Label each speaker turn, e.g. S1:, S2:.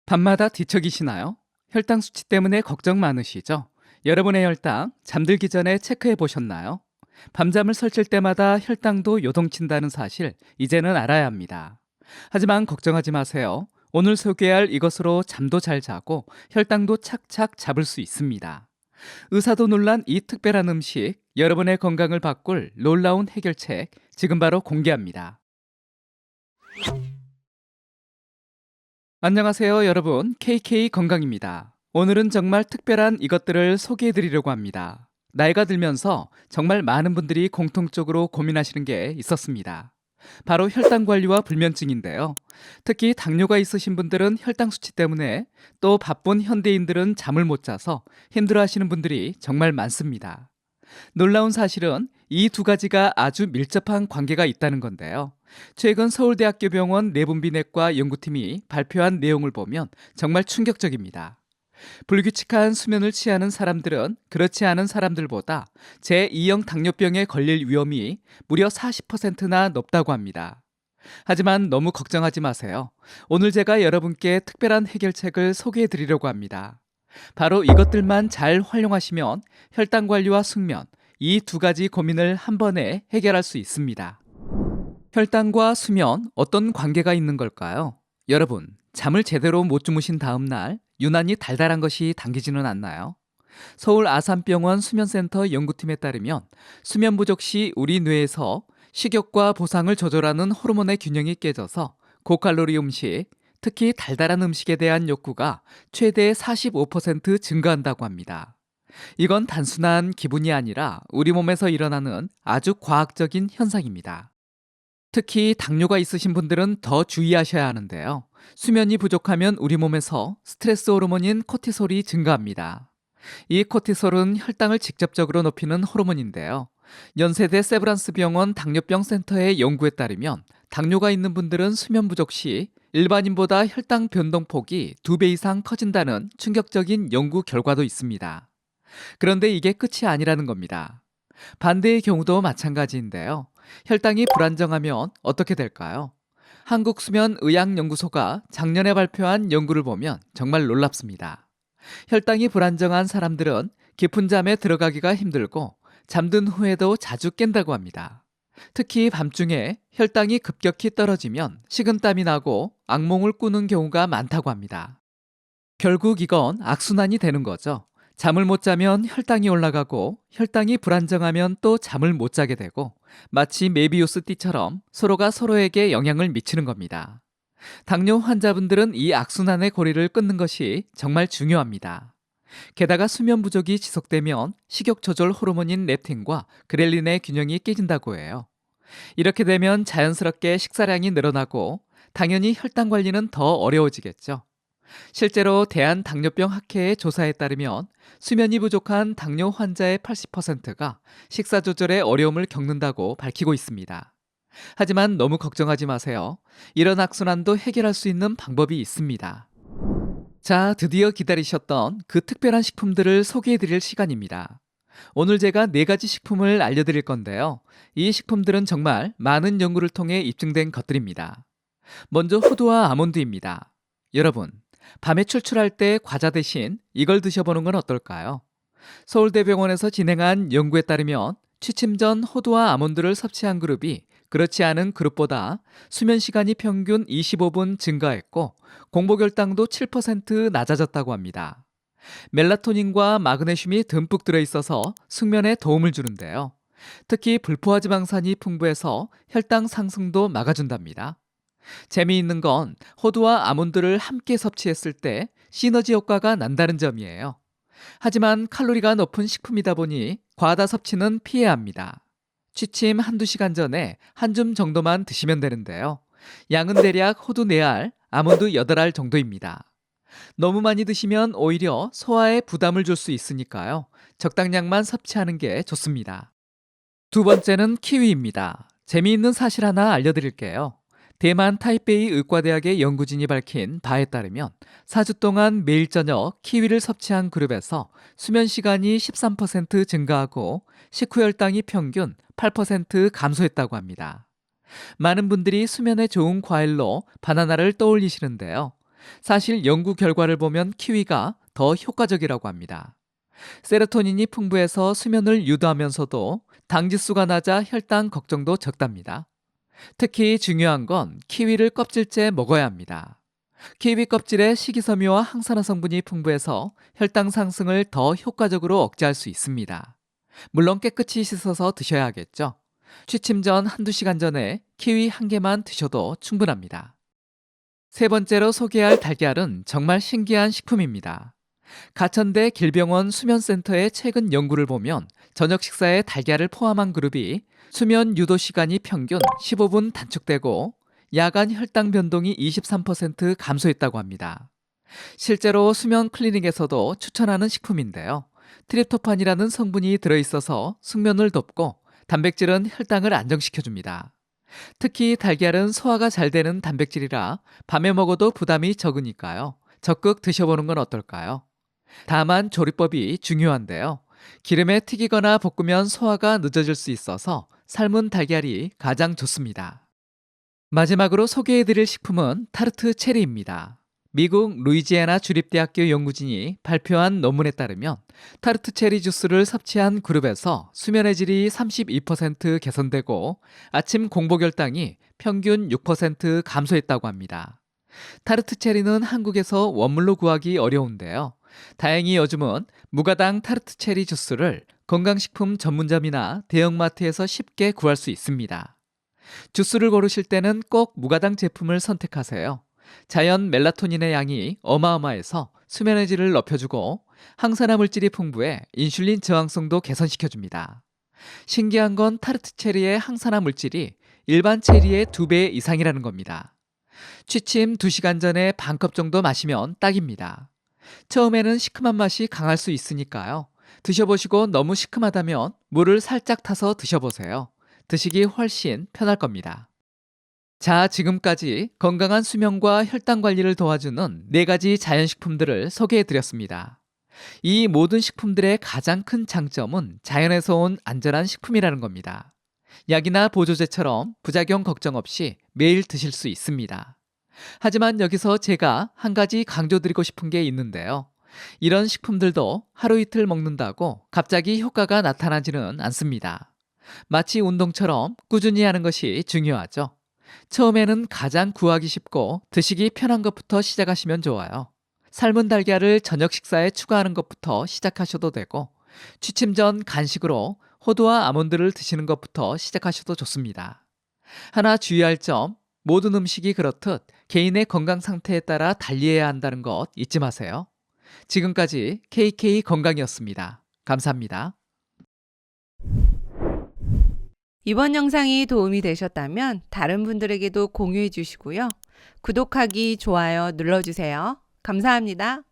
S1: 밤마다 뒤척이시나요? 혈당 수치 때문에 걱정 많으시죠? 여러분의 혈당 잠들기 전에 체크해 보셨나요? 밤잠을 설칠 때마다 혈당도 요동친다는 사실 이제는 알아야 합니다. 하지만 걱정하지 마세요. 오늘 소개할 이것으로 잠도 잘 자고 혈당도 착착 잡을 수 있습니다. 의사도 놀란 이 특별한 음식, 여러분의 건강을 바꿀 놀라운 해결책 지금 바로 공개합니다. 안녕하세요, 여러분. KK 건강입니다. 오늘은 정말 특별한 이것들을 소개해 드리려고 합니다. 나이가 들면서 정말 많은 분들이 공통적으로 고민하시는 게 있었습니다. 바로 혈당 관리와 불면증인데요. 특히 당뇨가 있으신 분들은 혈당 수치 때문에, 또 바쁜 현대인들은 잠을 못 자서 힘들어 하시는 분들이 정말 많습니다. 놀라운 사실은 이 두 가지가 아주 밀접한 관계가 있다는 건데요. 최근 서울대학교 병원 내분비내과 연구팀이 발표한 내용을 보면 정말 충격적입니다. 불규칙한 수면을 취하는 사람들은 그렇지 않은 사람들보다 제2형 당뇨병에 걸릴 위험이 무려 40%나 높다고 합니다. 하지만 너무 걱정하지 마세요. 오늘 제가 여러분께 특별한 해결책을 소개해 드리려고 합니다. 바로 이것들만 잘 활용하시면 혈당 관리와 숙면, 이 두 가지 고민을 한 번에 해결할 수 있습니다. 혈당과 수면, 어떤 관계가 있는 걸까요? 여러분, 잠을 제대로 못 주무신 다음 날 유난히 달달한 것이 당기지는 않나요? 서울 아산병원 수면센터 연구팀에 따르면 수면 부족 시 우리 뇌에서 식욕과 보상을 조절하는 호르몬의 균형이 깨져서 고칼로리 음식, 특히 달달한 음식에 대한 욕구가 최대 45% 증가한다고 합니다. 이건 단순한 기분이 아니라 우리 몸에서 일어나는 아주 과학적인 현상입니다. 특히 당뇨가 있으신 분들은 더 주의하셔야 하는데요. 수면이 부족하면 우리 몸에서 스트레스 호르몬인 코티솔이 증가합니다. 이 코티솔은 혈당을 직접적으로 높이는 호르몬인데요. 연세대 세브란스 병원 당뇨병 센터의 연구에 따르면 당뇨가 있는 분들은 수면 부족 시 일반인보다 혈당 변동폭이 2배 이상 커진다는 충격적인 연구 결과도 있습니다. 그런데 이게 끝이 아니라는 겁니다. 반대의 경우도 마찬가지인데요. 혈당이 불안정하면 어떻게 될까요? 한국수면의학연구소가 작년에 발표한 연구를 보면 정말 놀랍습니다. 혈당이 불안정한 사람들은 깊은 잠에 들어가기가 힘들고 잠든 후에도 자주 깬다고 합니다. 특히 밤중에 혈당이 급격히 떨어지면 식은땀이 나고 악몽을 꾸는 경우가 많다고 합니다. 결국 이건 악순환이 되는 거죠. 잠을 못 자면 혈당이 올라가고 혈당이 불안정하면 또 잠을 못 자게 되고 마치 메비우스 띠처럼 서로가 서로에게 영향을 미치는 겁니다. 당뇨 환자분들은 이 악순환의 고리를 끊는 것이 정말 중요합니다. 게다가 수면 부족이 지속되면 식욕 조절 호르몬인 렙틴과 그렐린의 균형이 깨진다고 해요. 이렇게 되면 자연스럽게 식사량이 늘어나고 당연히 혈당 관리는 더 어려워지겠죠. 실제로 대한당뇨병 학회의 조사에 따르면 수면이 부족한 당뇨 환자의 80%가 식사 조절에 어려움을 겪는다고 밝히고 있습니다. 하지만 너무 걱정하지 마세요. 이런 악순환도 해결할 수 있는 방법이 있습니다. 자, 드디어 기다리셨던 그 특별한 식품들을 소개해 드릴 시간입니다. 오늘 제가 4가지 식품을 알려드릴 건데요. 이 식품들은 정말 많은 연구를 통해 입증된 것들입니다. 먼저 호두와 아몬드입니다. 여러분, 밤에 출출할 때 과자 대신 이걸 드셔보는 건 어떨까요? 서울대병원에서 진행한 연구에 따르면 취침 전 호두와 아몬드를 섭취한 그룹이 그렇지 않은 그룹보다 수면 시간이 평균 25분 증가했고 공복혈당도 7% 낮아졌다고 합니다. 멜라토닌과 마그네슘이 듬뿍 들어있어서 숙면에 도움을 주는데요. 특히 불포화지방산이 풍부해서 혈당 상승도 막아준답니다. 재미있는 건 호두와 아몬드를 함께 섭취했을 때 시너지 효과가 난다는 점이에요. 하지만 칼로리가 높은 식품이다 보니 과다 섭취는 피해야 합니다. 취침 한두 시간 전에 한 줌 정도만 드시면 되는데요. 양은 대략 호두 4알, 아몬드 8알 정도입니다. 너무 많이 드시면 오히려 소화에 부담을 줄 수 있으니까요. 적당량만 섭취하는 게 좋습니다. 두 번째는 키위입니다. 재미있는 사실 하나 알려드릴게요. 대만 타이베이 의과대학의 연구진이 밝힌 바에 따르면 4주 동안 매일 저녁 키위를 섭취한 그룹에서 수면 시간이 13% 증가하고 식후 혈당이 평균 8% 감소했다고 합니다. 많은 분들이 수면에 좋은 과일로 바나나를 떠올리시는데요. 사실 연구 결과를 보면 키위가 더 효과적이라고 합니다. 세로토닌이 풍부해서 수면을 유도하면서도 당 지수가 낮아 혈당 걱정도 적답니다. 특히 중요한 건 키위를 껍질째 먹어야 합니다. 키위 껍질에 식이섬유와 항산화 성분이 풍부해서 혈당 상승을 더 효과적으로 억제할 수 있습니다. 물론 깨끗이 씻어서 드셔야 하겠죠. 취침 전 한두 시간 전에 키위 한 개만 드셔도 충분합니다. 세 번째로 소개할 달걀은 정말 신기한 식품입니다. 가천대 길병원 수면센터의 최근 연구를 보면 저녁 식사에 달걀을 포함한 그룹이 수면 유도 시간이 평균 15분 단축되고 야간 혈당 변동이 23% 감소했다고 합니다. 실제로 수면 클리닉에서도 추천하는 식품인데요. 트립토판이라는 성분이 들어있어서 숙면을 돕고 단백질은 혈당을 안정시켜줍니다. 특히 달걀은 소화가 잘 되는 단백질이라 밤에 먹어도 부담이 적으니까요. 적극 드셔보는 건 어떨까요? 다만 조리법이 중요한데요. 기름에 튀기거나 볶으면 소화가 늦어질 수 있어서 삶은 달걀이 가장 좋습니다. 마지막으로 소개해드릴 식품은 타르트 체리입니다. 미국 루이지애나 주립대학교 연구진이 발표한 논문에 따르면 타르트 체리 주스를 섭취한 그룹에서 수면의 질이 32% 개선되고 아침 공복혈당이 평균 6% 감소했다고 합니다. 타르트 체리는 한국에서 원물로 구하기 어려운데요. 다행히 요즘은 무가당 타르트 체리 주스를 건강식품 전문점이나 대형마트에서 쉽게 구할 수 있습니다. 주스를 고르실 때는 꼭 무가당 제품을 선택하세요. 자연 멜라토닌의 양이 어마어마해서 수면의 질을 높여주고 항산화 물질이 풍부해 인슐린 저항성도 개선시켜줍니다. 신기한 건 타르트 체리의 항산화 물질이 일반 체리의 2배 이상이라는 겁니다. 취침 2시간 전에 반컵 정도 마시면 딱입니다. 처음에는 시큼한 맛이 강할 수 있으니까요. 드셔보시고 너무 시큼하다면 물을 살짝 타서 드셔보세요. 드시기 훨씬 편할 겁니다. 자, 지금까지 건강한 수면과 혈당 관리를 도와주는 4가지 자연식품들을 소개해드렸습니다. 이 모든 식품들의 가장 큰 장점은 자연에서 온 안전한 식품이라는 겁니다. 약이나 보조제처럼 부작용 걱정 없이 매일 드실 수 있습니다. 하지만 여기서 제가 한 가지 강조드리고 싶은 게 있는데요. 이런 식품들도 하루 이틀 먹는다고 갑자기 효과가 나타나지는 않습니다. 마치 운동처럼 꾸준히 하는 것이 중요하죠. 처음에는 가장 구하기 쉽고 드시기 편한 것부터 시작하시면 좋아요. 삶은 달걀을 저녁 식사에 추가하는 것부터 시작하셔도 되고 취침 전 간식으로 호두와 아몬드를 드시는 것부터 시작하셔도 좋습니다. 하나 주의할 점, 모든 음식이 그렇듯 개인의 건강 상태에 따라 달리해야 한다는 것 잊지 마세요. 지금까지 KK 건강이었습니다. 감사합니다.
S2: 이번 영상이 도움이 되셨다면 다른 분들에게도 공유해 주시고요. 구독하기, 좋아요 눌러주세요. 감사합니다.